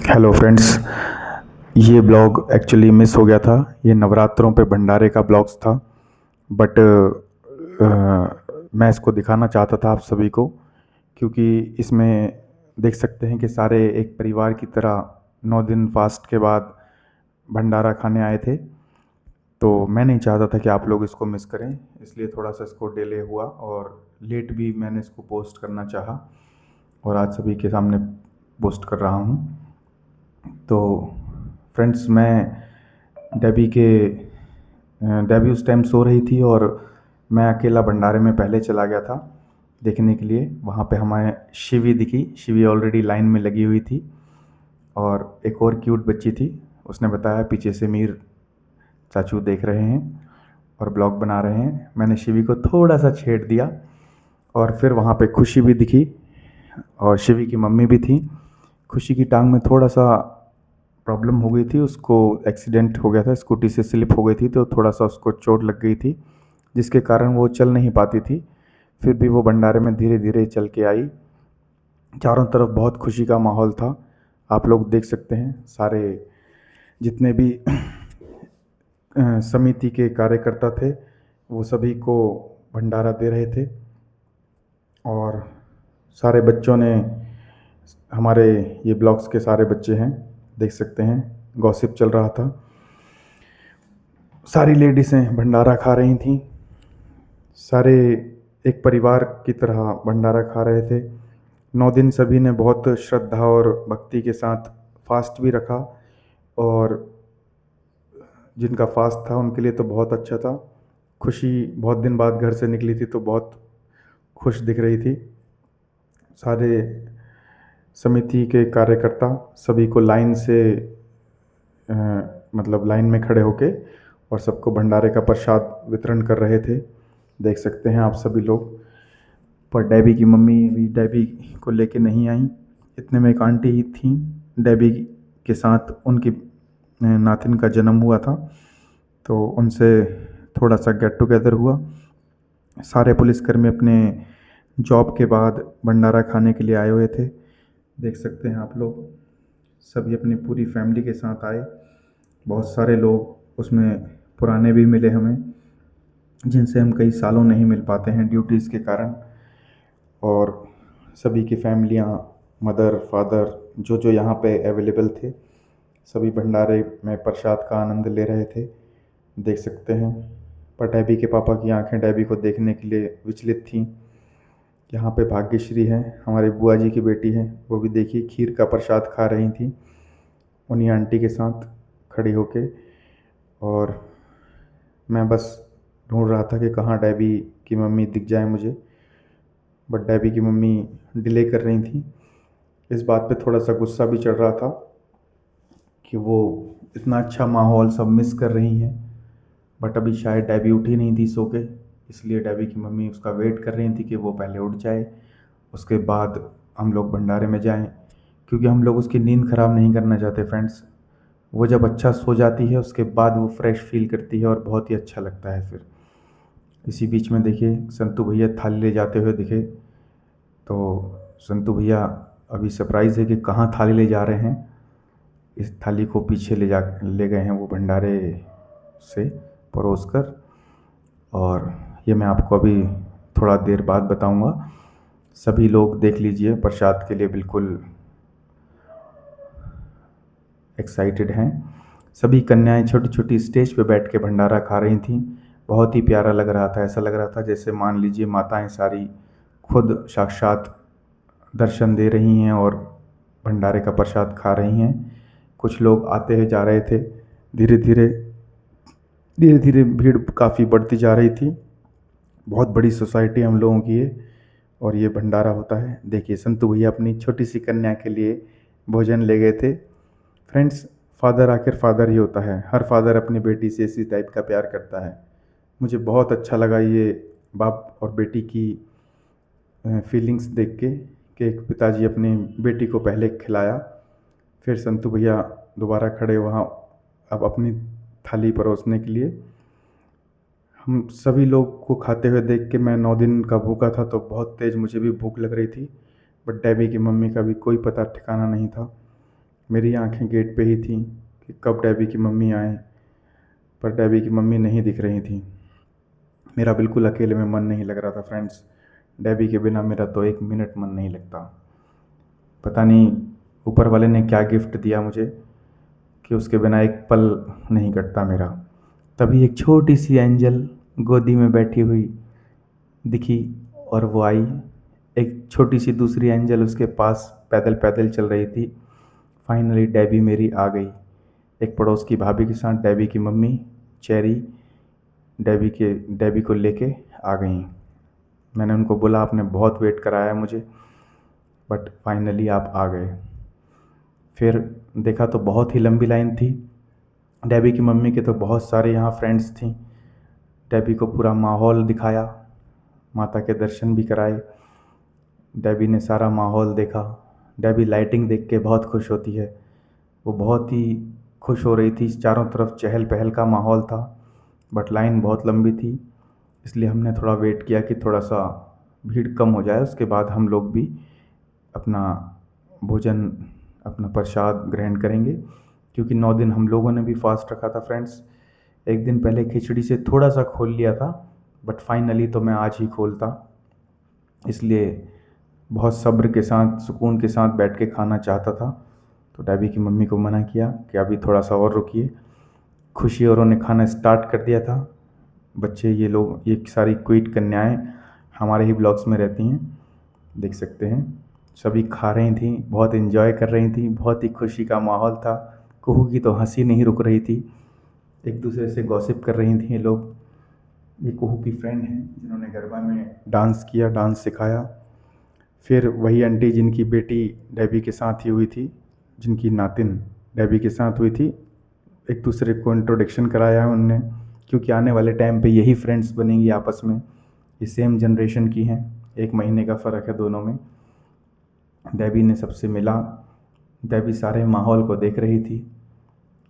Hello friends. ये blog actually miss हो गया था। ये नवरात्रों पे भंडारे का ब्लॉग्स था। बट मैं इसको दिखाना चाहता था आप सभी को, क्योंकि इसमें देख सकते हैं कि सारे एक परिवार की तरह 9 दिन फास्ट के बाद भंडारा खाने आए थे। तो मैं नहीं चाहता था कि आप लोग इसको मिस करें, इसलिए थोड़ा सा इसको डिले हुआ और लेट भी मैंने इसको पोस्ट करना चाहा, और आज सभी के सामने पोस्ट कर रहा हूँ। तो फ्रेंड्स, डेबी उस टाइम सो रही थी और मैं अकेला भंडारे में पहले चला गया था देखने के लिए। वहाँ पे हमें शिवी दिखी। शिवी ऑलरेडी लाइन में लगी हुई थी, और एक और क्यूट बच्ची थी। उसने बताया पीछे से मीर चाचू देख रहे हैं और ब्लॉग बना रहे हैं। मैंने शिवी को थोड़ा सा छेड़ दिया, और फिर वहाँ पे खुशी भी दिखी और शिवी की मम्मी भी थी। खुशी की टांग में थोड़ा सा प्रॉब्लम हो गई थी, उसको एक्सीडेंट हो गया था, स्कूटी से स्लिप हो गई थी, तो थोड़ा सा उसको चोट लग गई थी, जिसके कारण वो चल नहीं पाती थी। फिर भी वो भंडारे में धीरे धीरे चल के आई। चारों तरफ बहुत खुशी का माहौल था। आप लोग देख सकते हैं, सारे जितने भी समिति के कार्यकर्ता थे वो सभी को भंडारा दे रहे थे। और सारे बच्चों ने, हमारे ये ब्लॉग्स के सारे बच्चे हैं, देख सकते हैं, गॉसिप चल रहा था। सारी लेडीज़ें भंडारा खा रही थीं। सारे एक परिवार की तरह भंडारा खा रहे थे। 9 दिन सभी ने बहुत श्रद्धा और भक्ति के साथ फास्ट भी रखा, और जिनका फास्ट था उनके लिए तो बहुत अच्छा था। खुशी बहुत दिन बाद घर से निकली थी, तो बहुत खुश दिख रही थी। सारे समिति के कार्यकर्ता सभी को लाइन से मतलब लाइन में खड़े होके और सबको भंडारे का प्रसाद वितरण कर रहे थे। देख सकते हैं आप सभी लोग। पर डेबी की मम्मी भी डेबी को लेके नहीं आई। इतने में एक आंटी ही थी डेबी के साथ, उनकी नातिन का जन्म हुआ था, तो उनसे थोड़ा सा गेट टुगेदर हुआ। सारे पुलिसकर्मी अपने जॉब के बाद भंडारा खाने के लिए आए हुए थे। देख सकते हैं आप लोग, सभी अपनी पूरी फैमिली के साथ आए। बहुत सारे लोग उसमें पुराने भी मिले हमें, जिनसे हम कई सालों नहीं मिल पाते हैं ड्यूटीज़ के कारण। और सभी की फैमिलियाँ, मदर फादर जो जो यहाँ पे अवेलेबल थे, सभी भंडारे में प्रसाद का आनंद ले रहे थे। देख सकते हैं, पर डेबी के पापा की आंखें डेबी को देखने के लिए विचलित थीं। यहाँ पे भाग्यश्री हैं, हमारे बुआ जी की बेटी हैं, वो भी देखिए खीर का प्रसाद खा रही थी उन्हीं आंटी के साथ खड़ी होके। और मैं बस ढूंढ रहा था कि कहाँ डेबी की मम्मी दिख जाए मुझे, बट डेबी की मम्मी डिले कर रही थी। इस बात पे थोड़ा सा गुस्सा भी चढ़ रहा था कि वो इतना अच्छा माहौल सब मिस कर रही हैं। बट अभी शायद डेबी उठी नहीं थी सो के, इसलिए डेबी की मम्मी उसका वेट कर रही थी कि वो पहले उठ जाए, उसके बाद हम लोग भंडारे में जाएं, क्योंकि हम लोग उसकी नींद ख़राब नहीं करना चाहते फ्रेंड्स। वो जब अच्छा सो जाती है उसके बाद वो फ्रेश फील करती है और बहुत ही अच्छा लगता है फिर। इसी बीच में देखिए संतू भैया थाली ले जाते हुए दिखे। तो संतू भैया अभी सरप्राइज़ है कि कहाँ थाली ले जा रहे हैं। इस थाली को पीछे ले गए हैं वो भंडारे से परोस कर, और ये मैं आपको अभी थोड़ा देर बाद बताऊंगा। सभी लोग देख लीजिए, प्रसाद के लिए बिल्कुल एक्साइटेड हैं। सभी कन्याएं छोटी छोटी स्टेज पे बैठ के भंडारा खा रही थीं। बहुत ही प्यारा लग रहा था। ऐसा लग रहा था जैसे मान लीजिए माताएं सारी खुद साक्षात दर्शन दे रही हैं और भंडारे का प्रसाद खा रही हैं। कुछ लोग आते हुए जा रहे थे। धीरे धीरे धीरे धीरे भीड़ काफ़ी बढ़ती जा रही थी। बहुत बड़ी सोसाइटी हम लोगों की है, और ये भंडारा होता है। देखिए संतू भैया अपनी छोटी सी कन्या के लिए भोजन ले गए थे। फ्रेंड्स, फादर आखिर फादर ही होता है। हर फादर अपनी बेटी से इसी टाइप का प्यार करता है। मुझे बहुत अच्छा लगा ये बाप और बेटी की फीलिंग्स देख के, कि एक पिताजी अपनी बेटी को पहले खिलाया, फिर संतू भैया दोबारा खड़े वहाँ अब अपनी थाली परोसने के लिए। हम सभी लोग को खाते हुए देख के मैं 9 दिन का भूखा था, तो बहुत तेज़ मुझे भी भूख लग रही थी। बट डेबी की मम्मी का भी कोई पता ठिकाना नहीं था। मेरी आंखें गेट पे ही थीं कि कब डेबी की मम्मी आए, पर डेबी की मम्मी नहीं दिख रही थी। मेरा बिल्कुल अकेले में मन नहीं लग रहा था फ्रेंड्स। डेबी के बिना मेरा तो एक मिनट मन नहीं लगता। पता नहीं ऊपर वाले ने क्या गिफ्ट दिया मुझे कि उसके बिना एक पल नहीं कटता मेरा। तभी एक छोटी सी एंजल गोदी में बैठी हुई दिखी और वो आई। एक छोटी सी दूसरी एंजल उसके पास पैदल पैदल चल रही थी। फाइनली डेबी मेरी आ गई। एक पड़ोस की भाभी के साथ डेबी की मम्मी चेरी डेबी को लेके आ गई। मैंने उनको बोला आपने बहुत वेट कराया मुझे, बट फाइनली आप आ गए। फिर देखा तो बहुत ही लंबी लाइन थी। डेबी की मम्मी के तो बहुत सारे यहाँ फ्रेंड्स थी। डेबी को पूरा माहौल दिखाया, माता के दर्शन भी कराए। डेबी ने सारा माहौल देखा। डेबी लाइटिंग देख के बहुत खुश होती है। वो बहुत ही खुश हो रही थी। चारों तरफ चहल पहल का माहौल था, बट लाइन बहुत लंबी थी, इसलिए हमने थोड़ा वेट किया कि थोड़ा सा भीड़ कम हो जाए, उसके बाद हम लोग भी अपना भोजन, अपना प्रसाद ग्रहण करेंगे। क्योंकि 9 दिन हम लोगों ने भी फास्ट रखा था फ्रेंड्स। एक दिन पहले खिचड़ी से थोड़ा सा खोल लिया था, बट फाइनली तो मैं आज ही खोलता। इसलिए बहुत सब्र के साथ, सुकून के साथ बैठ के खाना चाहता था। तो डेबी की मम्मी को मना किया कि अभी थोड़ा सा और रुकिए। खुशी औरों ने खाना स्टार्ट कर दिया था। बच्चे, ये लोग, ये सारी क्वीट कन्याएं हमारे ही ब्लॉग्स में रहती हैं, देख सकते हैं। सभी खा रही थी, बहुत इन्जॉय कर रही थी, बहुत ही खुशी का माहौल था। कुहू की तो हंसी नहीं रुक रही थी। एक दूसरे से गॉसिप कर रही थी ये लोग। ये कुहू की फ्रेंड हैं जिन्होंने गरबा में डांस किया, डांस सिखाया। फिर वही आंटी जिनकी बेटी डेबी के साथ ही हुई थी, जिनकी नातिन डेबी के साथ हुई थी, एक दूसरे को इंट्रोडक्शन कराया है उनने। क्योंकि आने वाले टाइम पे यही फ्रेंड्स बनेंगी आपस में। ये सेम जनरेशन की हैं, 1 महीने का फ़र्क है दोनों में। डेबी ने सबसे मिला। डेबी सारे माहौल को देख रही थी,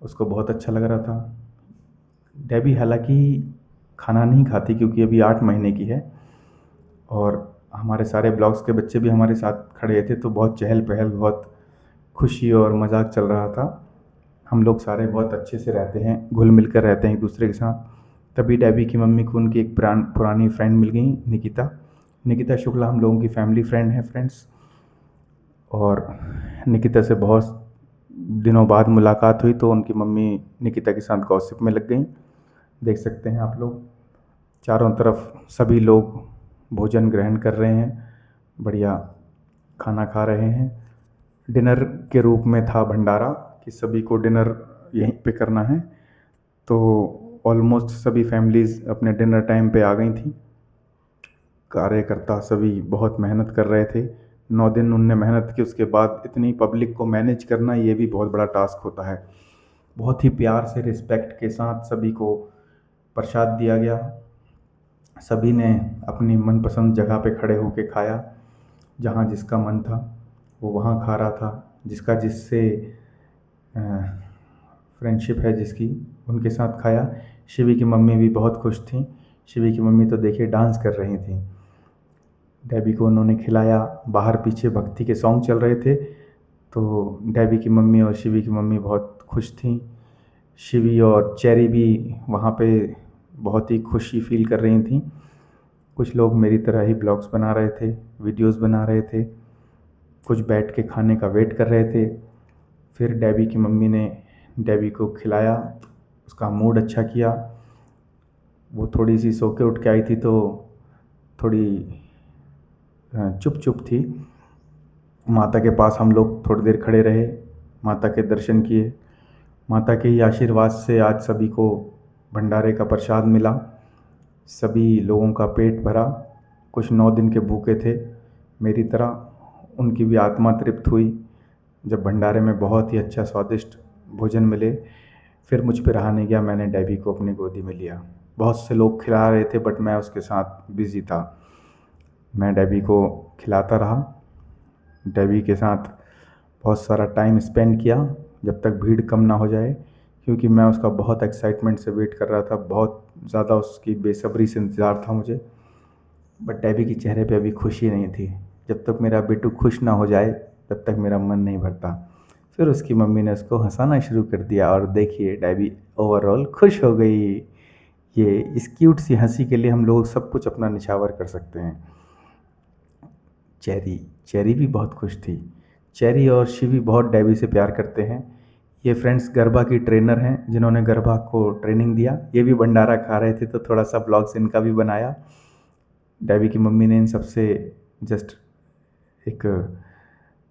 उसको बहुत अच्छा लग रहा था। डेबी हालांकि खाना नहीं खाती क्योंकि अभी 8 महीने की है, और हमारे सारे ब्लॉग्स के बच्चे भी हमारे साथ खड़े थे, तो बहुत चहल पहल, बहुत खुशी और मजाक चल रहा था। हम लोग सारे बहुत अच्छे से रहते हैं, घुल मिल कर रहते हैं एक दूसरे के साथ। तभी डेबी की मम्मी को उनकी एक पुरानी फ्रेंड मिल गई, निकिता। निकिता शुक्ला हम लोगों की फैमिली फ्रेंड है फ्रेंड्स। और निकिता से बहुत दिनों बाद मुलाकात हुई, तो उनकी मम्मी निकिता के साथ गॉसिप में लग गई। देख सकते हैं आप लोग, चारों तरफ सभी लोग भोजन ग्रहण कर रहे हैं, बढ़िया खाना खा रहे हैं। डिनर के रूप में था भंडारा कि सभी को डिनर यहीं पे करना है। तो ऑलमोस्ट सभी फैमिलीज़ अपने डिनर टाइम पे आ गई थी। कार्यकर्ता सभी बहुत मेहनत कर रहे थे। 9 दिन उनने मेहनत की, उसके बाद इतनी पब्लिक को मैनेज करना ये भी बहुत बड़ा टास्क होता है। बहुत ही प्यार से, रिस्पेक्ट के साथ सभी को प्रसाद दिया गया। सभी ने अपनी मनपसंद जगह पे खड़े होकर खाया। जहाँ जिसका मन था वो वहाँ खा रहा था। जिसका जिससे फ्रेंडशिप है जिसकी, उनके साथ खाया। शिवी की मम्मी भी बहुत खुश थी। शिवी की मम्मी तो देखिए डांस कर रही थी। डेबी को उन्होंने खिलाया। बाहर पीछे भक्ति के सॉन्ग चल रहे थे, तो डेबी की मम्मी और शिवी की मम्मी बहुत खुश थी। शिवी और चेरी भी वहाँ पे बहुत ही खुशी फील कर रही थी। कुछ लोग मेरी तरह ही ब्लॉग्स बना रहे थे, वीडियोस बना रहे थे, कुछ बैठ के खाने का वेट कर रहे थे। फिर डेबी की मम्मी ने डेबी को खिलाया, उसका मूड अच्छा किया। वो थोड़ी सी सो के उठ के आई थी, तो थोड़ी चुप चुप थी। माता के पास हम लोग थोड़ी देर खड़े रहे, माता के दर्शन किए। माता के ही आशीर्वाद से आज सभी को भंडारे का प्रसाद मिला। सभी लोगों का पेट भरा। कुछ 9 दिन के भूखे थे मेरी तरह, उनकी भी आत्मा तृप्त हुई जब भंडारे में बहुत ही अच्छा स्वादिष्ट भोजन मिले। फिर मुझ पे रहा नहीं गया, मैंने डेबी को अपनी गोदी में लिया। बहुत से लोग खिला रहे थे, बट मैं उसके साथ बिज़ी था। मैं डेबी को खिलाता रहा, डेबी के साथ बहुत सारा टाइम स्पेंड किया जब तक भीड़ कम ना हो जाए। क्योंकि मैं उसका बहुत एक्साइटमेंट से वेट कर रहा था, बहुत ज़्यादा उसकी बेसब्री से इंतज़ार था मुझे। बट डेबी के चेहरे पे अभी खुशी नहीं थी। जब तक मेरा बेटू खुश ना हो जाए तब तक मेरा मन नहीं भरता। फिर उसकी मम्मी ने उसको हंसाना शुरू कर दिया और देखिए डेबी ओवरऑल खुश हो गई। ये इस क्यूट सी हंसी के लिए हम लोग सब कुछ अपना निछावर कर सकते हैं। चेरी चेरी भी बहुत खुश थी। चेरी और शिवी बहुत डेबी से प्यार करते हैं। ये फ्रेंड्स गरबा की ट्रेनर हैं जिन्होंने गरबा को ट्रेनिंग दिया। ये भी भंडारा खा रहे थे तो थोड़ा सा ब्लॉग्स इनका भी बनाया। डेबी की मम्मी ने इन सबसे जस्ट एक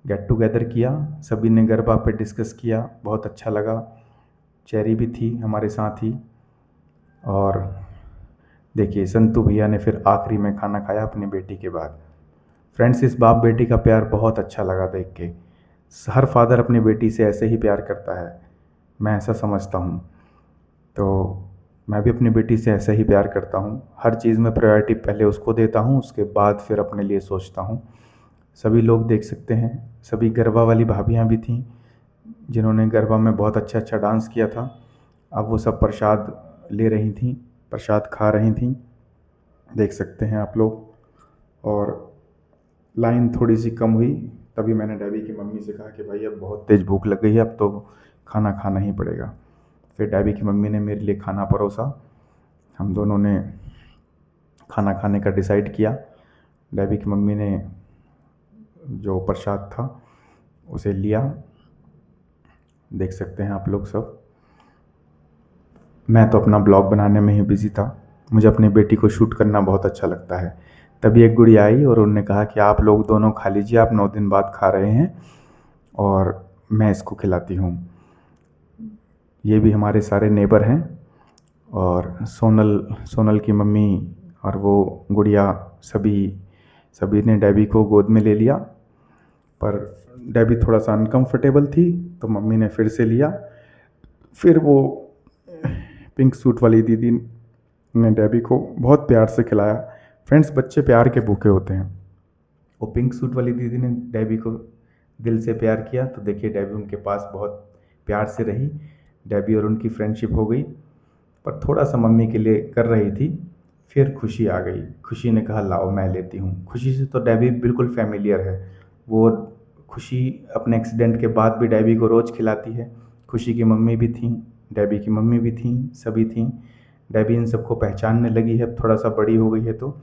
गेट टुगेदर किया। सभी ने गरबा पे डिस्कस किया, बहुत अच्छा लगा। चेरी भी थी हमारे साथ ही। और देखिए संतू भैया ने फिर आखिरी में खाना खाया अपनी बेटी के बाद। फ्रेंड्स इस बाप बेटी का प्यार बहुत अच्छा लगा देख के। हर फादर अपनी बेटी से ऐसे ही प्यार करता है, मैं ऐसा समझता हूँ। तो मैं भी अपनी बेटी से ऐसे ही प्यार करता हूँ। हर चीज़ में प्रायोरिटी पहले उसको देता हूँ, उसके बाद फिर अपने लिए सोचता हूँ। सभी लोग देख सकते हैं, सभी गरबा वाली भाभियाँ भी थीं जिन्होंने गरबा में बहुत अच्छा अच्छा डांस किया था। अब वो सब प्रसाद ले रही थीं, प्रसाद खा रही थीं, देख सकते हैं आप लोग। और लाइन थोड़ी सी कम हुई, तभी मैंने डेबी की मम्मी से कहा कि भाई अब बहुत तेज़ भूख लग गई है, अब तो खाना खाना ही पड़ेगा। फिर डेबी की मम्मी ने मेरे लिए खाना परोसा। हम दोनों ने खाना खाने का डिसाइड किया। डेबी की मम्मी ने जो प्रसाद था उसे लिया, देख सकते हैं आप लोग सब। मैं तो अपना ब्लॉग बनाने में ही बिज़ी था, मुझे अपनी बेटी को शूट करना बहुत अच्छा लगता है। तभी एक गुड़िया आई और उन्होंने कहा कि आप लोग दोनों खा लीजिए, आप 9 दिन बाद खा रहे हैं और मैं इसको खिलाती हूँ। ये भी हमारे सारे नेबर हैं। और सोनल की मम्मी और वो गुड़िया सभी सभी ने डेबी को गोद में ले लिया। पर डेबी थोड़ा सा अनकंफर्टेबल थी तो मम्मी ने फिर से लिया। फिर वो पिंक सूट वाली दीदी ने डेबी को बहुत प्यार से खिलाया। फ्रेंड्स बच्चे प्यार के भूखे होते हैं। वो पिंक सूट वाली दीदी ने डेबी को दिल से प्यार किया तो देखिए डेबी उनके पास बहुत प्यार से रही। डेबी और उनकी फ्रेंडशिप हो गई, पर थोड़ा सा मम्मी के लिए कर रही थी। फिर खुशी आ गई, खुशी ने कहा लाओ मैं लेती हूँ। खुशी से तो डेबी बिल्कुल फैमिलियर है। वो खुशी अपने एक्सीडेंट के बाद भी डेबी को रोज़ खिलाती है। खुशी की मम्मी भी थी, डेबी की मम्मी भी थी, सभी थी। डेबी इन सबको पहचानने लगी है, थोड़ा सा बड़ी हो गई है तो